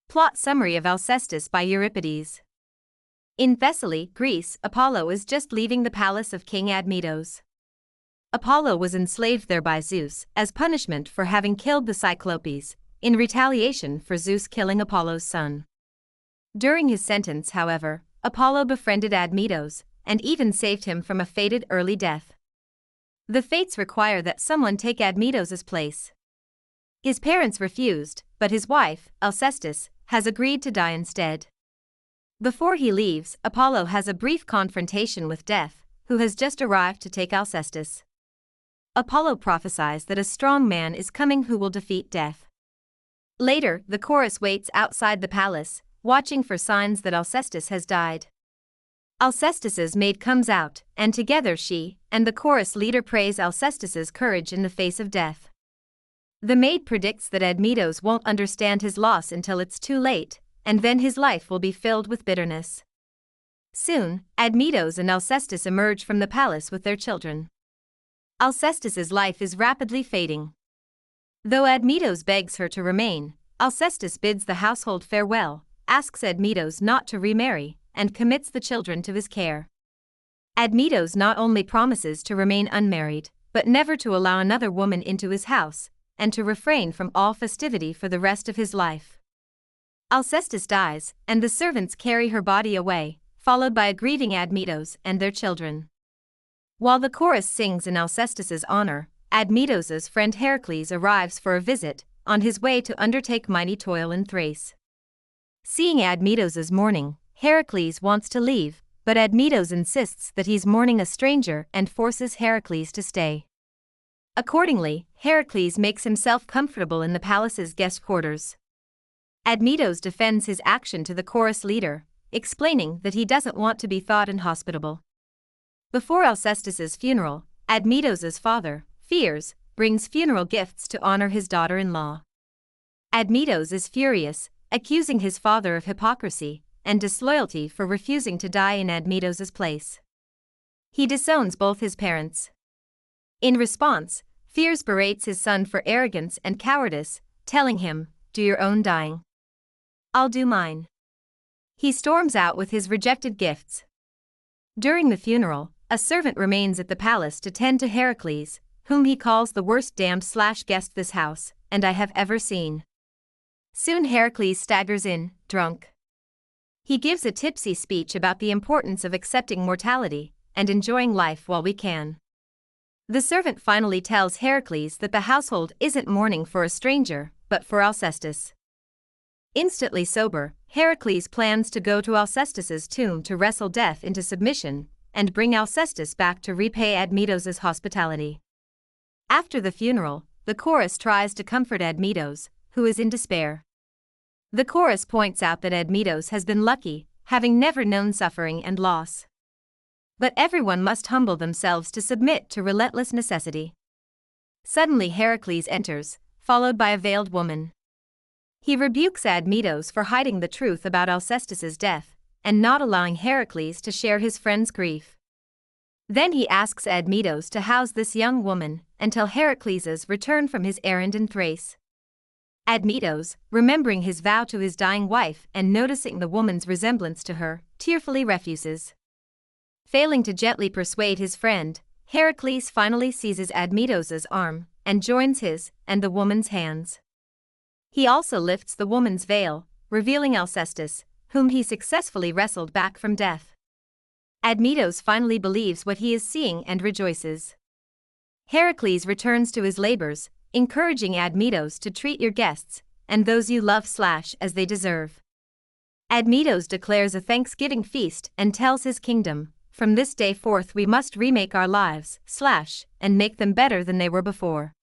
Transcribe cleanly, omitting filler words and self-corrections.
Plot summary of Alcestis by Euripides. In Thessaly, Greece, Apollo is just leaving the palace of King Admetus. Apollo was enslaved there by Zeus as punishment for having killed the Cyclopes, in retaliation for Zeus killing Apollo's son. During his sentence, however, Apollo befriended Admetus and even saved him from a fated early death. The fates require that someone take Admetus's place. His parents refused, but his wife, Alcestis, has agreed to die instead. Before he leaves, Apollo has a brief confrontation with Death, who has just arrived to take Alcestis. Apollo prophesies that a strong man is coming who will defeat Death. Later, the chorus waits outside the palace, watching for signs that Alcestis has died. Alcestis's maid comes out, and together she and the chorus leader praise Alcestis's courage in the face of death. The maid predicts that Admetus won't understand his loss until it's too late, and then his life will be filled with bitterness. Soon, Admetus and Alcestis emerge from the palace with their children. Alcestis's life is rapidly fading. Though Admetus begs her to remain, Alcestis bids the household farewell, asks Admetus not to remarry, and commits the children to his care. Admetus not only promises to remain unmarried, but never to allow another woman into his house, and to refrain from all festivity for the rest of his life. Alcestis dies, and the servants carry her body away, followed by a grieving Admetus and their children. While the chorus sings in Alcestis's honor, Admetus's friend Heracles arrives for a visit, on his way to undertake mighty toil in Thrace. Seeing Admetus's mourning, Heracles wants to leave, but Admetus insists that he's mourning a stranger and forces Heracles to stay. Accordingly, Heracles makes himself comfortable in the palace's guest quarters. Admetus defends his action to the chorus leader, explaining that he doesn't want to be thought inhospitable. Before Alcestis's funeral, Admetus's father, Pheres, brings funeral gifts to honor his daughter-in-law. Admetus is furious, accusing his father of hypocrisy and disloyalty for refusing to die in Admetus's place. He disowns both his parents. In response, Pheres berates his son for arrogance and cowardice, telling him, "Do your own dying. I'll do mine." He storms out with his rejected gifts. During the funeral, a servant remains at the palace to tend to Heracles, whom he calls the worst damned/guest this house and I have ever seen. Soon Heracles staggers in, drunk. He gives a tipsy speech about the importance of accepting mortality and enjoying life while we can. The servant finally tells Heracles that the household isn't mourning for a stranger, but for Alcestis. Instantly sober, Heracles plans to go to Alcestis's tomb to wrestle Death into submission and bring Alcestis back to repay Admetus's hospitality. After the funeral, the chorus tries to comfort Admetus, who is in despair. The chorus points out that Admetus has been lucky, having never known suffering and loss. But everyone must humble themselves to submit to relentless necessity. Suddenly Heracles enters, followed by a veiled woman. He rebukes Admetus for hiding the truth about Alcestis's death, and not allowing Heracles to share his friend's grief. Then he asks Admetus to house this young woman until Heracles' return from his errand in Thrace. Admetus, remembering his vow to his dying wife and noticing the woman's resemblance to her, tearfully refuses. Failing to gently persuade his friend, Heracles finally seizes Admetus's arm and joins his and the woman's hands. He also lifts the woman's veil, revealing Alcestis, whom he successfully wrestled back from death. Admetus finally believes what he is seeing and rejoices. Heracles returns to his labors, encouraging Admetus to treat your guests and those you love as they deserve. Admetus declares a Thanksgiving feast and tells his kingdom, "From this day forth we must remake our lives and make them better than they were before."